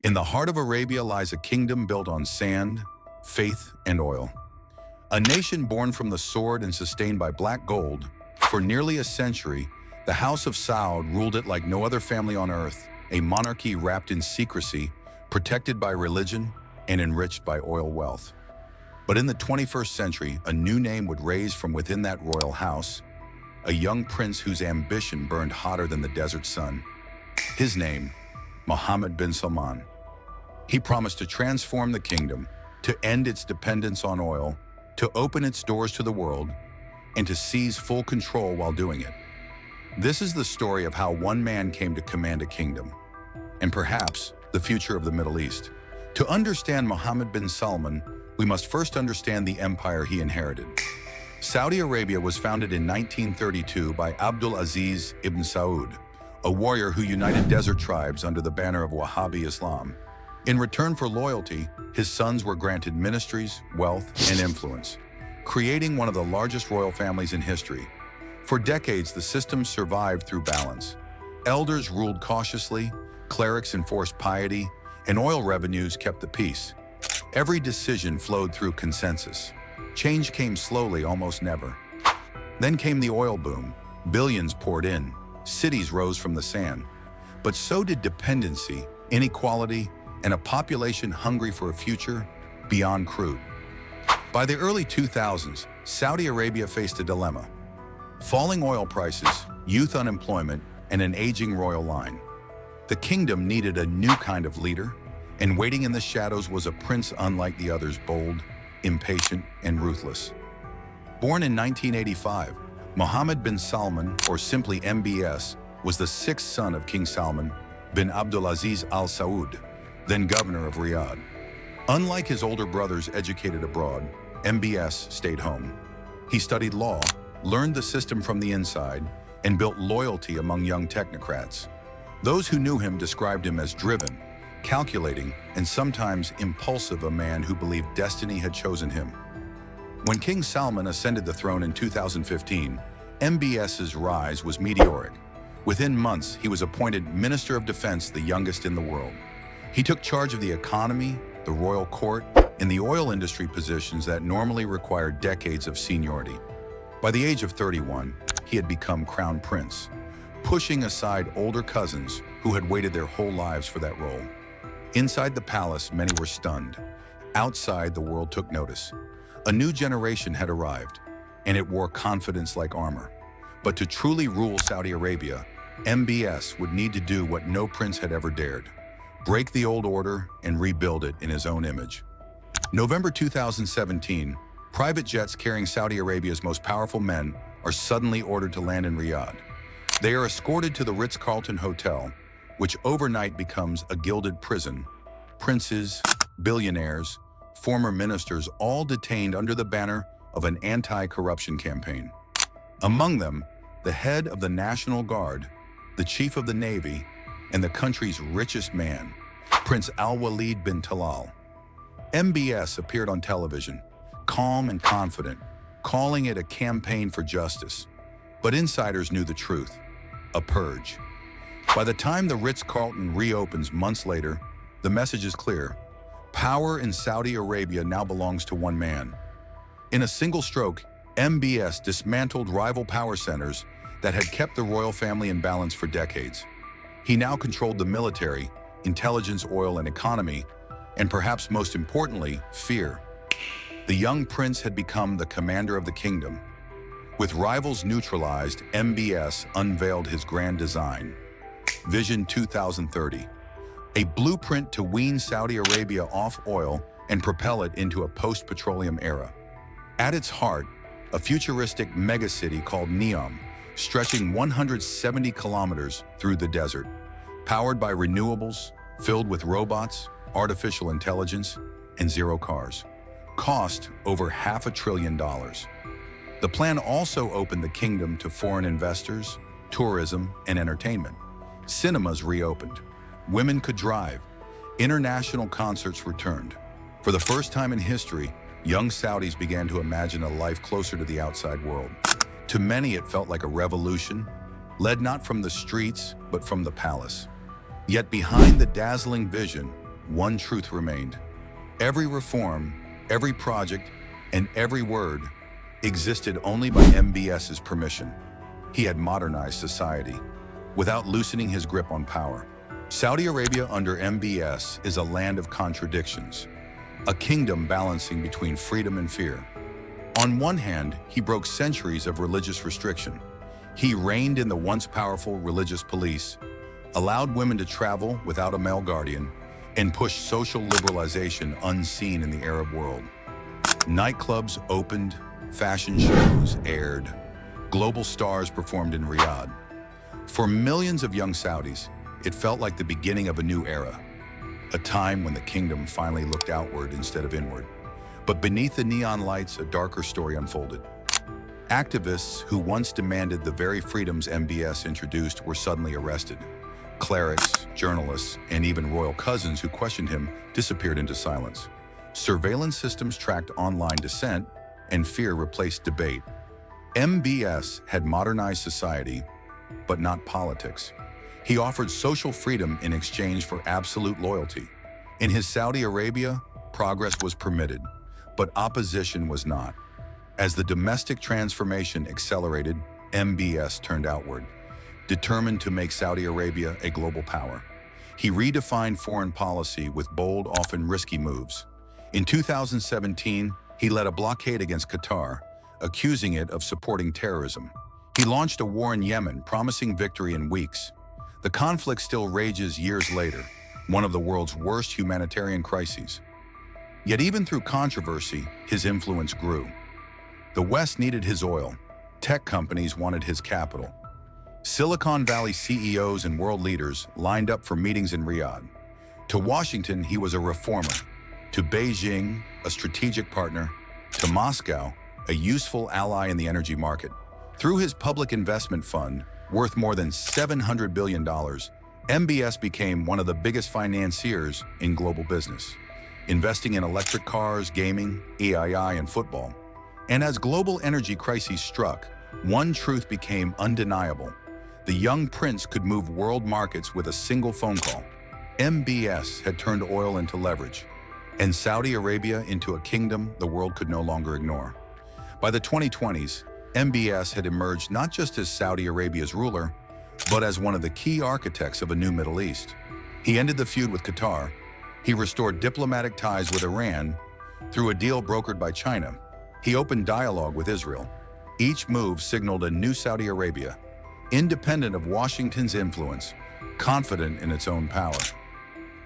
In the heart of Arabia lies a kingdom built on sand, faith, and oil. A nation born from the sword and sustained by black gold. For nearly a century, the House of Saud ruled it like no other family on earth, a monarchy wrapped in secrecy, protected by religion, and enriched by oil wealth. But in the 21st century, a new name would rise from within that royal house, a young prince whose ambition burned hotter than the desert sun. His name, Mohammed bin Salman. He promised to transform the kingdom, to end its dependence on oil, to open its doors to the world, and to seize full control while doing it. This is the story of how one man came to command a kingdom, and perhaps the future of the Middle East. To understand Mohammed bin Salman, we must first understand the empire he inherited. Saudi Arabia was founded in 1932 by Abdul Aziz ibn Saud, a warrior who united desert tribes under the banner of Wahhabi Islam. In return for loyalty, his sons were granted ministries, wealth, and influence, creating one of the largest royal families in history. For decades, the system survived through balance. Elders ruled cautiously, clerics enforced piety, and oil revenues kept the peace. Every decision flowed through consensus. Change came slowly, almost never. Then came the oil boom. Billions poured in. Cities rose from the sand. But so did dependency, inequality, and a population hungry for a future beyond crude. By the early 2000s, Saudi Arabia faced a dilemma. Falling oil prices, youth unemployment, and an aging royal line. The kingdom needed a new kind of leader, and waiting in the shadows was a prince unlike the others, bold, impatient, and ruthless. Born in 1985, Mohammed bin Salman, or simply MBS, was the sixth son of King Salman bin Abdulaziz Al Saud, then governor of Riyadh. Unlike his older brothers educated abroad, MBS stayed home. He studied law, learned the system from the inside, and built loyalty among young technocrats. Those who knew him described him as driven, calculating, and sometimes impulsive, a man who believed destiny had chosen him. When King Salman ascended the throne in 2015, MBS's rise was meteoric. Within months, he was appointed Minister of Defense, the youngest in the world. He took charge of the economy, the royal court, and the oil industry, positions that normally required decades of seniority. By the age of 31, he had become crown prince, pushing aside older cousins who had waited their whole lives for that role. Inside the palace, many were stunned. Outside, the world took notice. A new generation had arrived, and it wore confidence like armor. But to truly rule Saudi Arabia, MBS would need to do what no prince had ever dared: break the old order and rebuild it in his own image. November 2017, private jets carrying Saudi Arabia's most powerful men are suddenly ordered to land in Riyadh. They are escorted to the Ritz-Carlton Hotel, which overnight becomes a gilded prison. Princes, billionaires, former ministers, all detained under the banner of an anti-corruption campaign. Among them, the head of the National Guard, the chief of the Navy, and the country's richest man, Prince Al-Walid bin Talal. MBS appeared on television, calm and confident, calling it a campaign for justice. But insiders knew the truth: a purge. By the time the Ritz-Carlton reopens months later, the message is clear. Power in Saudi Arabia now belongs to one man. In a single stroke, MBS dismantled rival power centers that had kept the royal family in balance for decades. He now controlled the military, intelligence, oil, and economy, and perhaps most importantly, fear. The young prince had become the commander of the kingdom. With rivals neutralized, MBS unveiled his grand design, Vision 2030, a blueprint to wean Saudi Arabia off oil and propel it into a post-petroleum era. At its heart, a futuristic megacity called Neom, stretching 170 kilometers through the desert, powered by renewables, filled with robots, artificial intelligence, and zero cars. Cost over $500 billion. The plan also opened the kingdom to foreign investors, tourism, and entertainment. Cinemas reopened. Women could drive. International concerts returned. For the first time in history, young Saudis began to imagine a life closer to the outside world. To many, it felt like a revolution, led not from the streets, but from the palace. Yet behind the dazzling vision one truth remained. Every reform, every project, and every word existed only by MBS's permission. He had modernized society without loosening his grip on power. Saudi Arabia under MBS is a land of contradictions, a kingdom balancing between freedom and fear. On one hand, he broke centuries of religious restriction. He reigned in the once powerful religious police, allowed women to travel without a male guardian, and pushed social liberalization unseen in the Arab world. Nightclubs opened, fashion shows aired, global stars performed in Riyadh. For millions of young Saudis, it felt like the beginning of a new era, a time when the kingdom finally looked outward instead of inward. But beneath the neon lights, a darker story unfolded. Activists who once demanded the very freedoms MBS introduced were suddenly arrested. Clerics, journalists, and even royal cousins who questioned him disappeared into silence. Surveillance systems tracked online dissent, and fear replaced debate. MBS had modernized society, but not politics. He offered social freedom in exchange for absolute loyalty. In his Saudi Arabia, progress was permitted, but opposition was not. As the domestic transformation accelerated, MBS turned outward, determined to make Saudi Arabia a global power. He redefined foreign policy with bold, often risky moves. In 2017, he led a blockade against Qatar, accusing it of supporting terrorism. He launched a war in Yemen, promising victory in weeks. The conflict still rages years later, one of the world's worst humanitarian crises. Yet even through controversy, his influence grew. The West needed his oil. Tech companies wanted his capital. Silicon Valley CEOs and world leaders lined up for meetings in Riyadh. To Washington, he was a reformer. To Beijing, a strategic partner. To Moscow, a useful ally in the energy market. Through his public investment fund, worth more than $700 billion, MBS became one of the biggest financiers in global business, investing in electric cars, gaming, AI, and football. And as global energy crises struck, one truth became undeniable. The young prince could move world markets with a single phone call. MBS had turned oil into leverage, and Saudi Arabia into a kingdom the world could no longer ignore. By the 2020s, MBS had emerged not just as Saudi Arabia's ruler, but as one of the key architects of a new Middle East. He ended the feud with Qatar. He restored diplomatic ties with Iran through a deal brokered by China. He opened dialogue with Israel. Each move signaled a new Saudi Arabia, independent of Washington's influence, confident in its own power.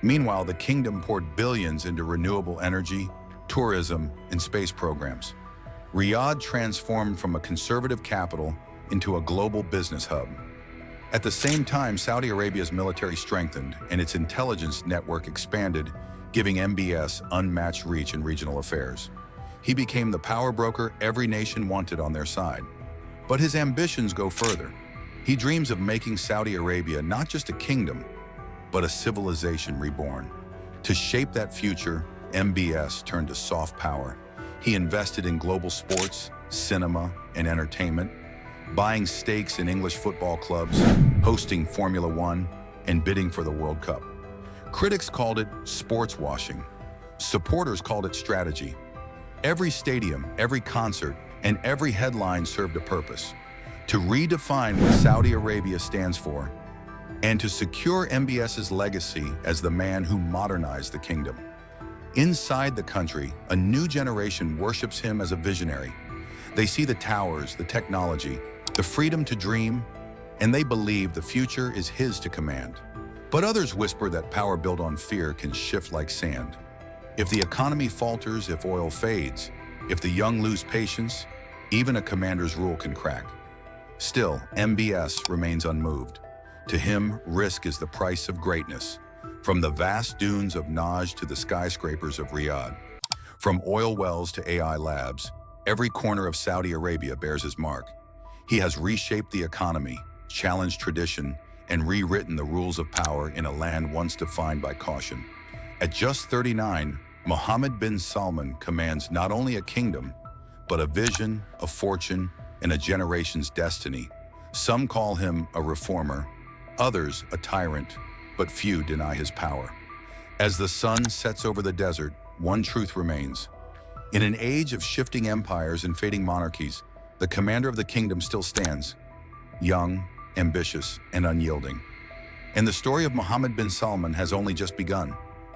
Meanwhile, the kingdom poured billions into renewable energy, tourism, and space programs. Riyadh transformed from a conservative capital into a global business hub. At the same time, Saudi Arabia's military strengthened and its intelligence network expanded, giving MBS unmatched reach in regional affairs. He became the power broker every nation wanted on their side. But his ambitions go further. He dreams of making Saudi Arabia not just a kingdom, but a civilization reborn. To shape that future, MBS turned to soft power. He invested in global sports, cinema, and entertainment, buying stakes in English football clubs, hosting Formula One, and bidding for the World Cup. Critics called it sports washing. Supporters called it strategy. Every stadium, every concert, and every headline served a purpose: to redefine what Saudi Arabia stands for, and to secure MBS's legacy as the man who modernized the kingdom. Inside the country, a new generation worships him as a visionary. They see the towers, the technology, the freedom to dream, and they believe the future is his to command. But others whisper that power built on fear can shift like sand. If the economy falters, if oil fades, if the young lose patience, even a commander's rule can crack. Still, MBS remains unmoved. To him, risk is the price of greatness. From the vast dunes of Najd to the skyscrapers of Riyadh, from oil wells to AI labs, every corner of Saudi Arabia bears his mark. He has reshaped the economy, challenged tradition, and rewritten the rules of power in a land once defined by caution. At just 39, Mohammed bin Salman commands not only a kingdom, but a vision, a fortune, and a generation's destiny. Some call him a reformer, others a tyrant, but few deny his power. As the sun sets over the desert, one truth remains. In an age of shifting empires and fading monarchies, the commander of the kingdom still stands, young, ambitious, and unyielding. And the story of Mohammed bin Salman has only just begun.